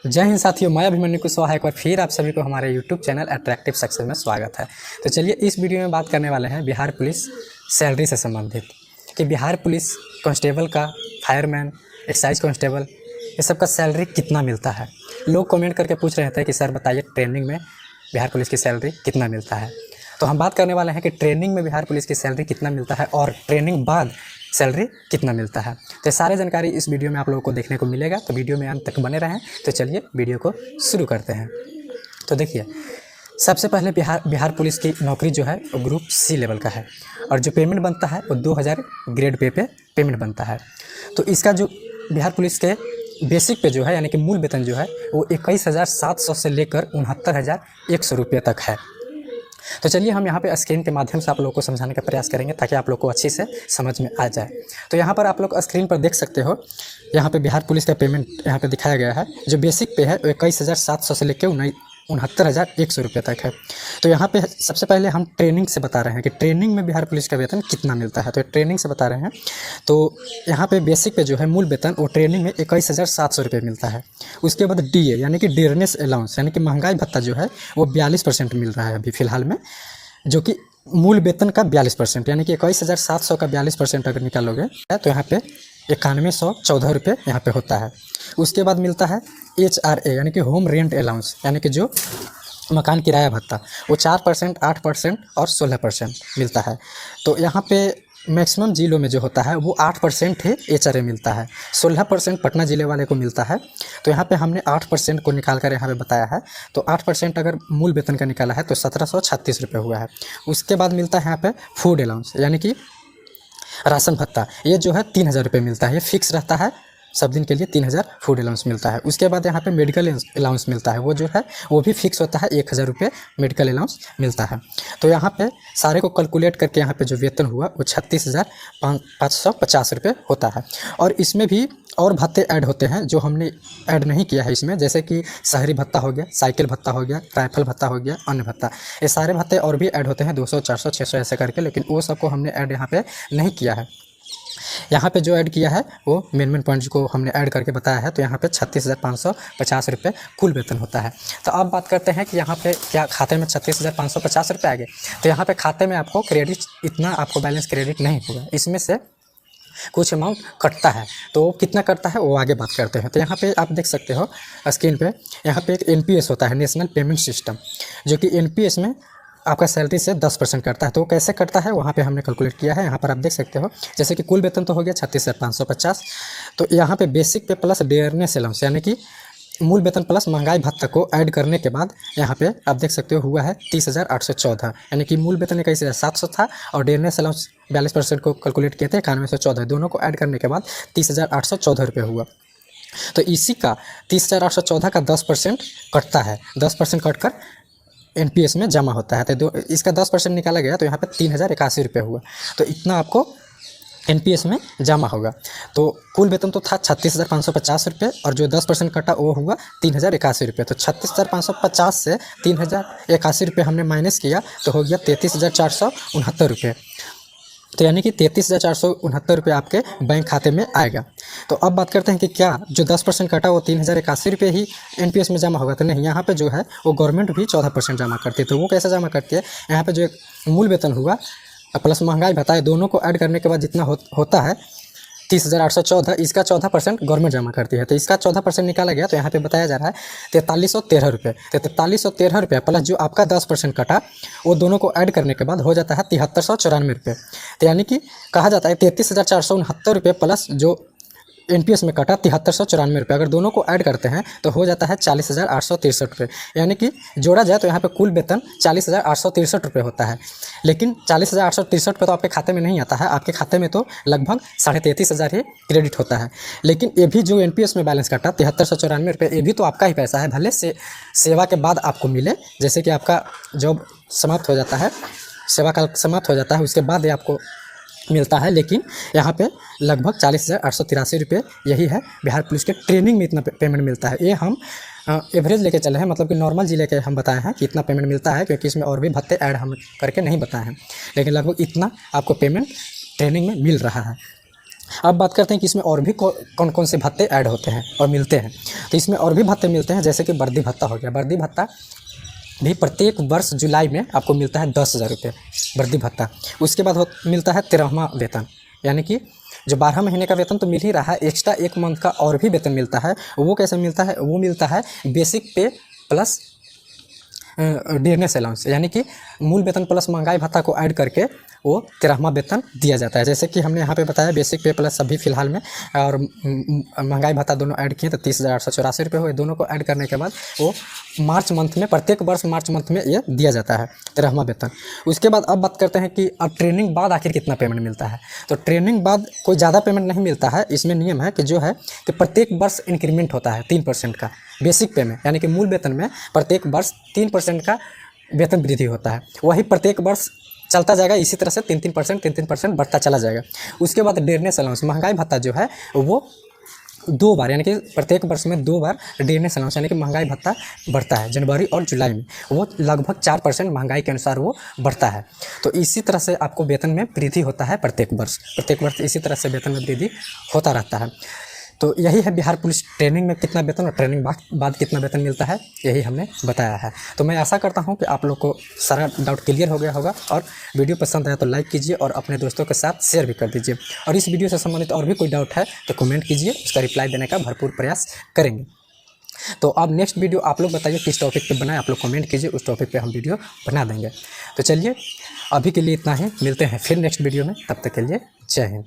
जय हिंद साथियों, मैं अभिमन्यु कुशवाहा एक बार फिर आप सभी को हमारे YouTube चैनल अट्रैक्टिव सक्सेस में स्वागत है। तो चलिए इस वीडियो में बात करने वाले हैं बिहार पुलिस सैलरी से संबंधित कि बिहार पुलिस कांस्टेबल का, फायरमैन, एक्साइज कांस्टेबल, ये सब का सैलरी कितना मिलता है। लोग कमेंट करके पूछ रहे थे कि सर बताइए ट्रेनिंग में बिहार पुलिस की सैलरी कितना मिलता है। तो हम बात करने वाले हैं कि ट्रेनिंग में बिहार पुलिस की सैलरी कितना मिलता है और ट्रेनिंग बाद सैलरी कितना मिलता है। तो सारे जानकारी इस वीडियो में आप लोगों को देखने को मिलेगा, तो वीडियो में अंत तक बने रहें। तो चलिए वीडियो को शुरू करते हैं। तो देखिए, सबसे पहले बिहार पुलिस की नौकरी जो है वो ग्रुप सी लेवल का है और जो पेमेंट बनता है वो 2000 ग्रेड पे पेमेंट बनता है। तो इसका जो बिहार पुलिस के बेसिक पे जो है यानी कि मूल वेतन जो है वो 21,700 से लेकर 69,100 रुपये तक है। तो चलिए हम यहाँ पे स्क्रीन के माध्यम से आप लोगों को समझाने का प्रयास करेंगे ताकि आप लोग को अच्छी से समझ में आ जाए। तो यहाँ पर आप लोग स्क्रीन पर देख सकते हो, यहाँ पे बिहार पुलिस का पेमेंट यहाँ पे दिखाया गया है। जो बेसिक पे है वो 21,700 से लेकर 69,100 रुपये तक है। तो यहाँ पे सबसे पहले हम ट्रेनिंग से बता रहे हैं कि ट्रेनिंग में बिहार पुलिस का वेतन कितना मिलता है। तो ट्रेनिंग से बता रहे हैं। तो यहाँ पे बेसिक पे जो है मूल वेतन वो ट्रेनिंग में 21,700 रुपये मिलता है। उसके बाद DA यानी कि डियरनेस अलाउंस यानी कि महंगाई भत्ता जो है वो 42% मिल रहा है अभी फ़िलहाल में, जो कि मूल वेतन का 42% यानी कि 21,700 का 42% अगर निकालोगे तो यहाँ पे 9114 रुपये यहाँ पे होता है। उसके बाद मिलता है HRA यानी कि होम रेंट अलाउंस यानी कि जो मकान किराया भत्ता, वो 4%, 8% और 16% मिलता है। तो यहाँ पे मैक्सिमम जिलों में जो होता है वो 8% ही HRA मिलता है, 16% पटना ज़िले वाले को मिलता है। तो यहाँ पे हमने 8% को निकाल कर यहाँ पे बताया है। तो 8% अगर मूल वेतन का निकाला है तो 1736 रुपये हुआ है। उसके बाद मिलता है यहाँ पे फूड अलाउंस यानी कि राशन भत्ता, ये जो है 3,000 रुपये मिलता है। ये फिक्स रहता है, सब दिन के लिए 3,000 फूड अलाउंस मिलता है। उसके बाद यहाँ पे मेडिकल अलाउंस मिलता है, वो जो है वो भी फिक्स होता है, 1,000 रुपये मेडिकल अलाउंस मिलता है। तो यहाँ पे सारे को कैलकुलेट करके यहाँ पे जो वेतन हुआ वो 36,550 रुपये होता है। और इसमें भी और भत्ते ऐड होते हैं जो हमने ऐड नहीं किया है इसमें, जैसे कि शहरी भत्ता हो गया, साइकिल भत्ता हो गया, राइफल भत्ता हो गया, अन्य भत्ता, ये सारे भत्ते और भी ऐड होते हैं 200, 400, 600 ऐसे करके, लेकिन वो सबको हमने ऐड यहाँ पे नहीं किया है। यहाँ पे जो ऐड किया है वो मेन पॉइंट को हमने ऐड करके बताया है। तो यहाँ पे 36,550 रुपये कुल वेतन होता है। तो अब बात करते हैं कि यहाँ पे क्या खाते में 36,550 रुपये आ गए। तो यहाँ पे खाते में आपको क्रेडिट, इतना आपको बैलेंस क्रेडिट नहीं होगा, इसमें से कुछ अमाउंट कटता है। तो कितना कटता है वो आगे बात करते हैं। तो यहाँ पे आप देख सकते हो स्क्रीन पे, यहाँ पे एक NPS होता है, नेशनल पेमेंट सिस्टम, जो कि NPS में आपका सैलरी से 10% कटता है। तो कैसे कटता है वहाँ पे हमने कैलकुलेट किया है। यहाँ पर आप देख सकते हो, जैसे कि कुल वेतन तो हो गया 36,550। तो यहाँ पे बेसिक पे प्लस डियरनेस अलाउंस यानी कि मूल वेतन प्लस महंगाई भत्ता को ऐड करने के बाद यहाँ पे आप देख सकते हो हुआ है 30,814, यानी कि मूल वेतन 21,700 था और डियरनेस अलाउंस 42% को कैलकुलेट किए थे, 9114, दोनों को ऐड करने के बाद 30,814 रुपये हुआ। तो इसी का 30,814 का 10% कटता है, 10% कट कर NPS में जमा होता है। तो इसका 10% निकाला गया तो यहाँ पे 3,081 रुपये हुआ। तो इतना आपको NPS में जमा होगा। तो कुल वेतन तो था 36,550 रुपये और जो 10% कटा वो हुआ 3,081 रुपये। तो 36,550 से 3,081 रुपये हमने माइनस किया तो हो गया 33,469 रुपये। तो यानी कि 33,469 रुपये आपके बैंक खाते में आएगा। तो अब बात करते हैं कि क्या जो 10% कटा वो 3,081 रुपये ही NPS में जमा होगा। तो नहीं, यहाँ पे जो है वो गवर्नमेंट भी 14% जमा करती है। तो वो कैसे जमा करती है, यहाँ पे जो एक मूल वेतन हुआ प्लस महंगाई भत्ता है, दोनों को ऐड करने के बाद जितना होता है 30,814, इसका 14% गवर्नमेंट जमा करती है। तो इसका 14% निकाला गया तो यहाँ पे बताया जा रहा है 4313 रुपये। तो 4313 रुपये प्लस जो आपका 10% कटा वो दोनों को ऐड करने के बाद हो जाता है 7394 रुपये। तो यानी कि कहा जाता है 33,469 रुपये प्लस जो NPS में कटा 7394 रुपये, अगर दोनों को ऐड करते हैं तो हो जाता है 40,863 रुपये। यानी कि जोड़ा जाए तो यहाँ पे कुल वेतन 40,863 रुपये होता है। लेकिन 40,863 रुपये तो आपके खाते में नहीं आता है, आपके खाते में तो लगभग 33,500 ही क्रेडिट होता है। लेकिन ये भी जो NPS में बैलेंस कटा 7394 रुपये, ये भी तो आपका ही पैसा है, भले से सेवा के बाद आपको मिले, जैसे कि आपका जॉब समाप्त हो जाता है, सेवा काल समाप्त हो जाता है, उसके बाद ये आपको मिलता है। लेकिन यहाँ पे लगभग 40,883 रुपये यही है बिहार पुलिस के ट्रेनिंग में इतना पेमेंट मिलता है। ये हम एवरेज लेके चले हैं, मतलब कि नॉर्मल जिले के हम बताए हैं कि इतना पेमेंट मिलता है, क्योंकि इसमें और भी भत्ते ऐड हम करके नहीं बताए हैं, लेकिन लगभग इतना आपको पेमेंट ट्रेनिंग में मिल रहा है। अब बात करते हैं कि इसमें और भी कौन कौन से भत्ते ऐड होते हैं और मिलते हैं। तो इसमें और भी भत्ते मिलते हैं, जैसे कि वर्दी भत्ता हो गया। वर्दी भत्ता भी प्रत्येक वर्ष जुलाई में आपको मिलता है 10,000 रुपये वर्दी भत्ता। उसके बाद मिलता है 13वां वेतन, यानी कि जो 12 महीने का वेतन तो मिल ही रहा है, एक्स्ट्रा 1 मंथ का और भी वेतन मिलता है। वो कैसे मिलता है? वो मिलता है बेसिक पे प्लस डियरनेस अलाउंस, यानी कि मूल वेतन प्लस महंगाई भत्ता को ऐड करके वो 13वां वेतन दिया जाता है। जैसे कि हमने यहाँ पे बताया बेसिक पे प्लस सभी फिलहाल में और महंगाई भत्ता दोनों ऐड किए तो 30,884 रुपये हुए। दोनों को ऐड करने के बाद वो मार्च मंथ में, प्रत्येक वर्ष मार्च मंथ में ये दिया जाता है 13वां वेतन। उसके बाद अब बात करते हैं कि अब ट्रेनिंग बाद आखिर कितना पेमेंट मिलता है। तो ट्रेनिंग बाद कोई ज़्यादा पेमेंट नहीं मिलता है। इसमें नियम है कि जो है कि प्रत्येक वर्ष इंक्रीमेंट होता है 3% का बेसिक पे में, यानी कि मूल वेतन में प्रत्येक वर्ष 3% का वेतन वृद्धि होता है। वही प्रत्येक वर्ष चलता जाएगा, इसी तरह से 3-3% बढ़ता चला जाएगा। उसके बाद डियरनेस अलाउंस, महंगाई भत्ता जो है वो 2 बार, यानी कि प्रत्येक वर्ष में 2 बार डियरनेस अलाउंस यानी कि महंगाई भत्ता बढ़ता है, जनवरी और जुलाई में। वो लगभग 4% महंगाई के अनुसार वो बढ़ता है। तो इसी तरह से आपको वेतन में वृद्धि होता है प्रत्येक वर्ष इसी तरह से वेतन में वृद्धि होता रहता है। तो यही है बिहार पुलिस ट्रेनिंग में कितना वेतन और ट्रेनिंग बाद कितना वेतन मिलता है, यही हमने बताया है। तो मैं आशा करता हूं कि आप लोग को सारा डाउट क्लियर हो गया होगा, और वीडियो पसंद आया तो लाइक कीजिए और अपने दोस्तों के साथ शेयर भी कर दीजिए। और इस वीडियो से संबंधित और भी कोई डाउट है तो कमेंट कीजिए, उसका रिप्लाई देने का भरपूर प्रयास करेंगे। तो अब नेक्स्ट वीडियो आप लोग बताइए किस टॉपिक पे बनाए, आप लोग कमेंट कीजिए, उस टॉपिक पे हम वीडियो बना देंगे। तो चलिए अभी के लिए इतना ही, मिलते हैं फिर नेक्स्ट वीडियो में, तब तक के लिए जय हिंद।